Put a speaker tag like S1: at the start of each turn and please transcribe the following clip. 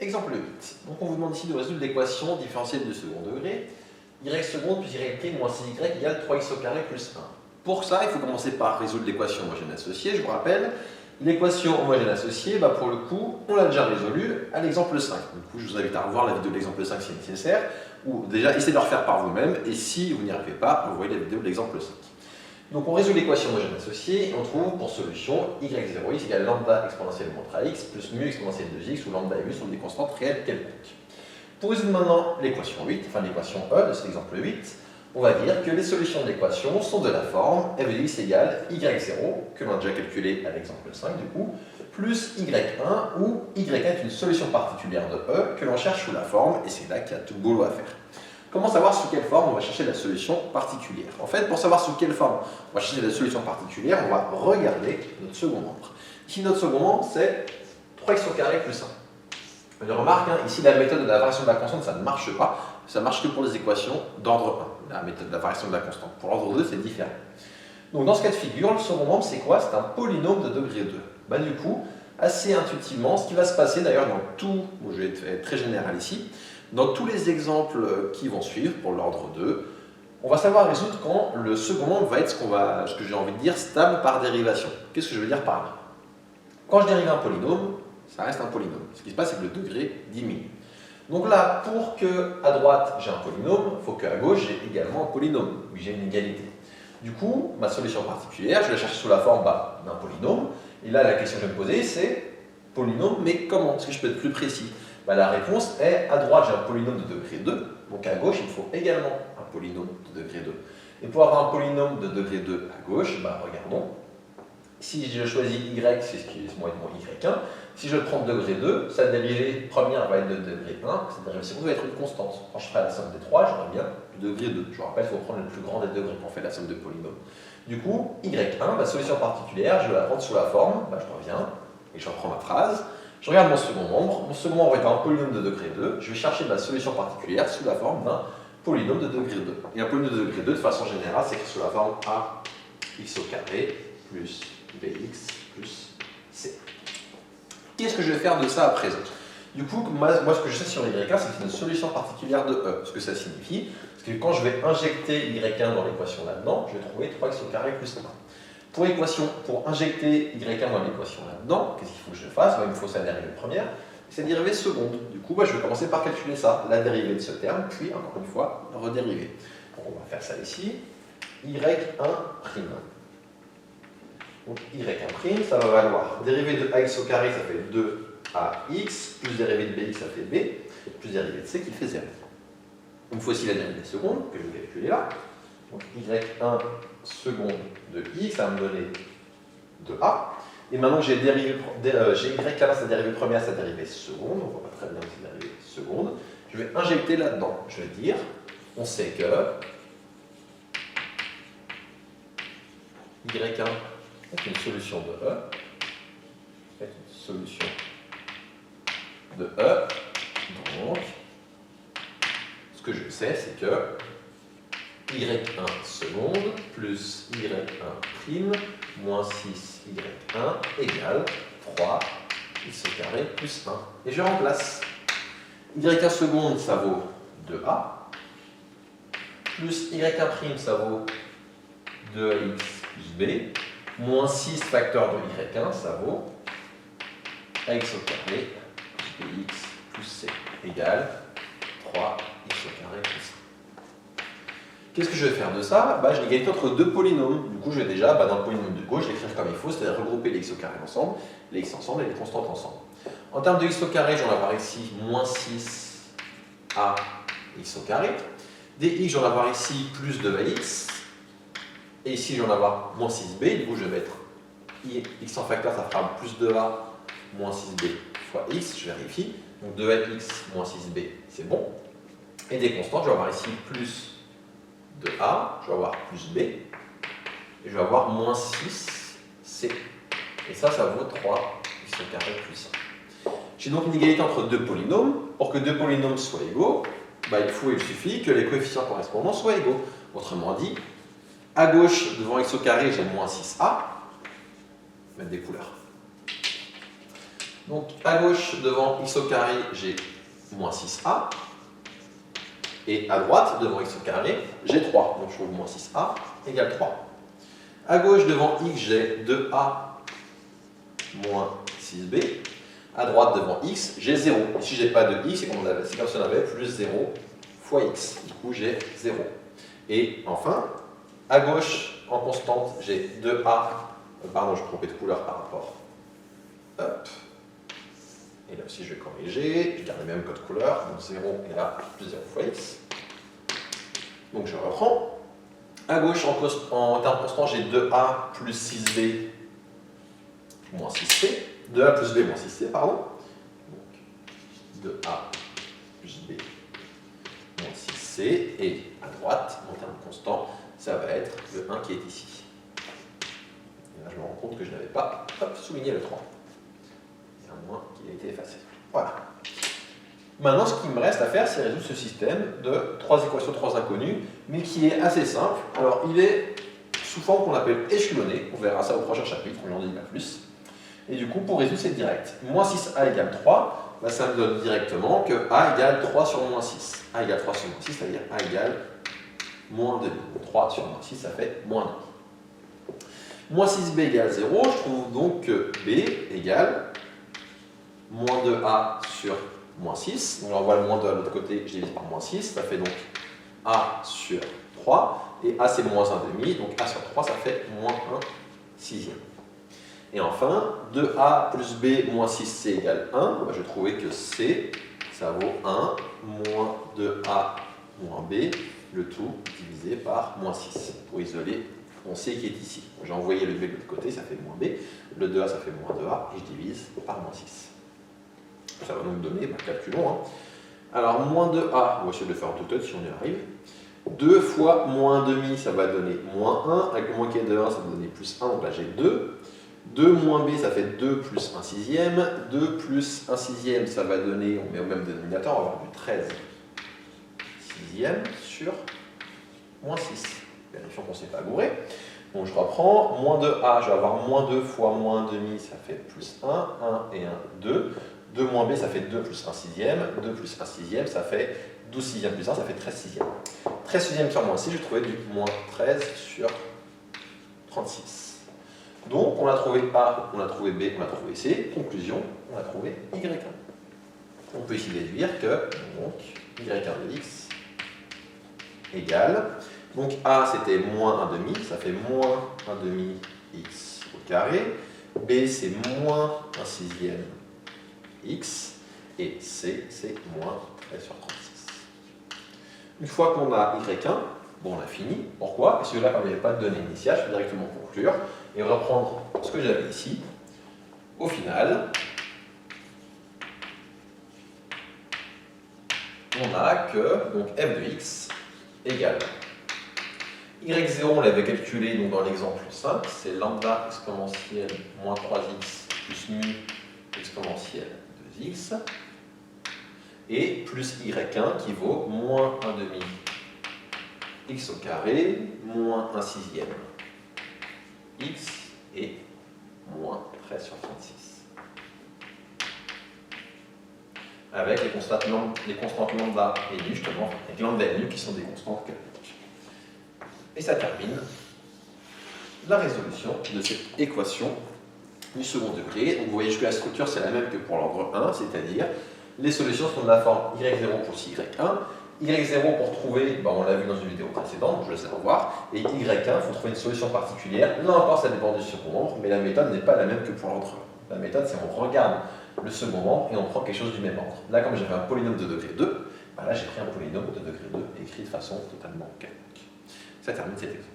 S1: Exemple 8. Donc on vous demande ici de résoudre l'équation différentielle de second degré. Y seconde plus y' moins 6y égale 3x au carré plus 1. Pour ça, il faut commencer par résoudre l'équation homogène associée. Je vous rappelle, l'équation homogène associée, pour le coup, on l'a déjà résolue à l'exemple 5. Du coup, je vous invite à revoir la vidéo de l'exemple 5 si nécessaire, ou déjà essayez de le refaire par vous-même, et si vous n'y arrivez pas, vous voyez la vidéo de l'exemple 5. Donc on résout l'équation homogène associée, et on trouve pour solution y0x égale lambda exponentielle contre ax plus mu exponentielle de x, où lambda et mu sont des constantes réelles quelconques. Pour résoudre maintenant l'équation 8, enfin l'équation E de cet exemple 8, on va dire que les solutions de l'équation sont de la forme f de x égale y0, que l'on a déjà calculé à l'exemple 5 du coup, plus y1, où y1 est une solution particulière de E que l'on cherche sous la forme, et c'est là qu'il y a tout le boulot à faire. Comment savoir sous quelle forme on va chercher la solution particulière? En fait, pour savoir sous quelle forme on va chercher la solution particulière, on va regarder notre second membre. Ici, notre second membre, c'est 3x au carré plus 1. Je remarque, ici, la méthode de la variation de la constante, ça ne marche pas. Ça marche que pour les équations d'ordre 1, la méthode de la variation de la constante. Pour l'ordre 2, c'est différent. Donc, dans ce cas de figure, le second membre, c'est quoi? C'est un polynôme de degré 2. Du coup, assez intuitivement, ce qui va se passer, d'ailleurs, dans tout, je vais être très général ici, dans tous les exemples qui vont suivre, pour l'ordre 2, on va savoir résoudre quand le second membre va être ce que j'ai envie de dire, stable par dérivation. Qu'est-ce que je veux dire par là? Quand je dérive un polynôme, ça reste un polynôme. Ce qui se passe, c'est que le degré diminue. Donc là, pour que à droite j'ai un polynôme, il faut qu'à gauche j'ai également un polynôme, oui, j'ai une égalité. Du coup, ma solution particulière, je vais la chercher sous la forme d'un polynôme. Et là, la question que je vais me poser, c'est polynôme, mais comment? Est-ce que je peux être plus précis? La réponse est, à droite j'ai un polynôme de degré 2, donc à gauche il faut également un polynôme de degré 2. Et pour avoir un polynôme de degré 2 à gauche, regardons. Si je choisis y, c'est ce qui est mon y1, si je prends degré 2, sa dérivée première va être de degré 1, sa dérivée seconde va être une constante. Quand je ferai la somme des 3, j'aurai bien du degré 2. Je vous rappelle, il faut prendre le plus grand des degrés pour faire la somme de polynômes. Du coup, y1, ma solution particulière, je vais la prendre sous la forme, je reviens et je reprends ma phrase. Je regarde mon second membre est un polynôme de degré 2, je vais chercher ma solution particulière sous la forme d'un polynôme de degré 2. Et un polynôme de degré 2, de façon générale, c'est écrit sous la forme ax au carré plus bx plus c. Qu'est-ce que je vais faire de ça à présent? Du coup, moi, ce que je sais sur y1, c'est que c'est une solution particulière de E. Ce que ça signifie, c'est que quand je vais injecter y1 dans l'équation là-dedans, je vais trouver 3x au carré plus 1. Pour injecter y1 dans l'équation là-dedans, qu'est-ce qu'il faut que je fasse? Il me faut sa dérivée première et sa dérivée seconde. Du coup, je vais commencer par calculer ça, la dérivée de ce terme, puis encore une fois, redériver. Donc, on va faire ça ici. y1'. Donc y1', ça va valoir dérivée de ax au carré, ça fait 2ax, plus dérivée de bx, ça fait b, plus dérivée de c qui fait 0. Il me faut aussi la dérivée seconde, que je vais calculer là. Donc y1 seconde de x, ça va me donner 2a. Et maintenant que j'ai y là, sa dérivée première, sa dérivée seconde, on voit pas très bien sa dérivée seconde, je vais injecter là-dedans. Je vais dire, on sait que y1 est une solution de E, est une solution de E, donc ce que je sais, c'est que y1 seconde plus y1' moins 6y1 égale 3x au carré plus 1. Et je remplace. y1 seconde, ça vaut 2a, plus y1', ça vaut 2x plus b, moins 6 facteur de y1, ça vaut x au carré plus bx plus c égale 3x au carré plus 1. Qu'est-ce que je vais faire de ça? J'ai l'égalité entre deux polynômes. Du coup, je vais déjà, dans le polynôme de gauche, l'écrire comme il faut, c'est-à-dire regrouper les x au carré ensemble, les x ensemble et les constantes ensemble. En termes de x au carré, j'en vais avoir ici moins 6a x au carré. Des x, j'en vais avoir ici plus 2ax. Et ici, je vais en avoir moins 6b. Du coup, je vais mettre x en facteur, ça fera plus 2a moins 6b fois x. Je vérifie. Donc 2ax moins 6b, c'est bon. Et des constantes, je vais avoir ici plus de A, je vais avoir plus B, et je vais avoir moins 6C. Et ça vaut 3x au carré plus 1. J'ai donc une égalité entre deux polynômes. Pour que deux polynômes soient égaux, il suffit que les coefficients correspondants soient égaux. Autrement dit, à gauche, devant x au carré, j'ai moins 6a. Je vais mettre des couleurs. Donc à gauche, devant x au carré, j'ai moins 6a. Et à droite, devant x au carré, j'ai 3. Donc je trouve moins 6a égale 3. À gauche, devant x, j'ai 2a moins 6b. À droite, devant x, j'ai 0. Ici, je n'ai pas de x, c'est comme si on avait plus 0 fois x. Du coup, j'ai 0. Et enfin, à gauche, en constante, j'ai 2a. Pardon, je me trompais de couleur par rapport. Hop. Et là aussi, je vais corriger. Je garde le même code couleur. Donc 0 et là, plus 0 fois x. Donc je reprends. À gauche, en termes constants, j'ai 2a plus 6b moins 6c. 2a plus b moins 6c, pardon. Donc 2a plus b moins 6c. Et à droite, en termes constants, ça va être le 1 qui est ici. Et là, je me rends compte que je n'avais pas souligné le 3. Il y a un moins qui a été effacé. Voilà. Maintenant, ce qu'il me reste à faire, c'est résoudre ce système de 3 équations, 3 inconnues, mais qui est assez simple. Alors, il est sous forme qu'on appelle échelonné. On verra ça au prochain chapitre, on n'en dit pas plus. Et du coup, pour résoudre, c'est direct. Moins 6a égale 3, bah, ça me donne directement que a égale 3 sur moins 6. a égale 3 sur moins 6, c'est-à-dire a égale moins 2. 3 sur moins 6, ça fait moins 2. Moins 6b égale 0, je trouve donc que b égale moins 2a sur moins 6. Donc j'envoie le moins 2 à l'autre côté, je divise par moins 6, ça fait donc a sur 3. Et a c'est moins 1,5, donc a sur 3, ça fait moins 1 sixième. Et enfin, 2a plus b moins 6c égale 1. Bah, je vais trouver que c, ça vaut 1 moins 2a moins b, le tout divisé par moins 6. Pour isoler mon c qui est ici. J'ai envoyé le b de l'autre côté, ça fait moins b. Le 2a, ça fait moins 2a, et je divise par moins 6. Ça va donc donner, bah, calculons. Hein. Alors, moins 2a, on va essayer de le faire en toute tête si on y arrive. 2 fois moins 1,5, ça va donner moins 1. Avec le moins qui est de 1, ça va donner plus 1, donc là j'ai 2. 2 moins b, ça fait 2 plus 1 sixième. 2 plus 1 sixième, ça va donner, on met au même dénominateur, on va avoir du 13 sixième sur moins 6. Vérifions qu'on ne s'est pas gouré. Donc je reprends, moins 2a, je vais avoir moins 2 fois moins 1,5, ça fait plus 1. 1 et 1, 2. 2 moins b, ça fait 2 plus 1 sixième. 2 plus 1 sixième, ça fait 12 sixièmes plus 1, ça fait 13 sixièmes. 13 sixièmes sur moins 6, je trouvais du moins 13 sur 36. Donc, on a trouvé A, on a trouvé B, on a trouvé C. Conclusion, on a trouvé Y1. On peut ici déduire que donc, Y1 de x égale, donc A c'était moins 1,5, ça fait moins 1,5 x au carré. B c'est moins 1 sixième x. Et C c'est moins 13 sur 36. Une fois qu'on a Y1, bon, on a fini. Pourquoi? Parce que là, comme il n'y avait pas de données initiales, je peux directement conclure et reprendre ce que j'avais ici. Au final, on a que donc, f de x égale y0, on l'avait calculé donc, dans l'exemple 5, c'est lambda exponentielle moins 3x plus mu exponentielle 2x, et plus y1 qui vaut moins 1,5 x au carré, moins 1 sixième x et moins 13 sur 36. Avec les constantes lambda et nu, justement, avec lambda et nu qui sont des constantes canoniques. Et ça termine la résolution de cette équation du second degré. Donc vous voyez que la structure c'est la même que pour l'ordre 1, c'est-à-dire les solutions sont de la forme y0 plus y1. Y0 pour trouver, on l'a vu dans une vidéo précédente, je vous laisse revoir, et Y1, il faut trouver une solution particulière. Là encore, ça dépend du second membre, mais la méthode n'est pas la même que pour l'ordre 1. La méthode, c'est on regarde le second membre et on prend quelque chose du même ordre. Là, comme j'avais un polynôme de degré 2, là j'ai pris un polynôme de degré 2 écrit de façon totalement canonique. Ça termine cet exemple.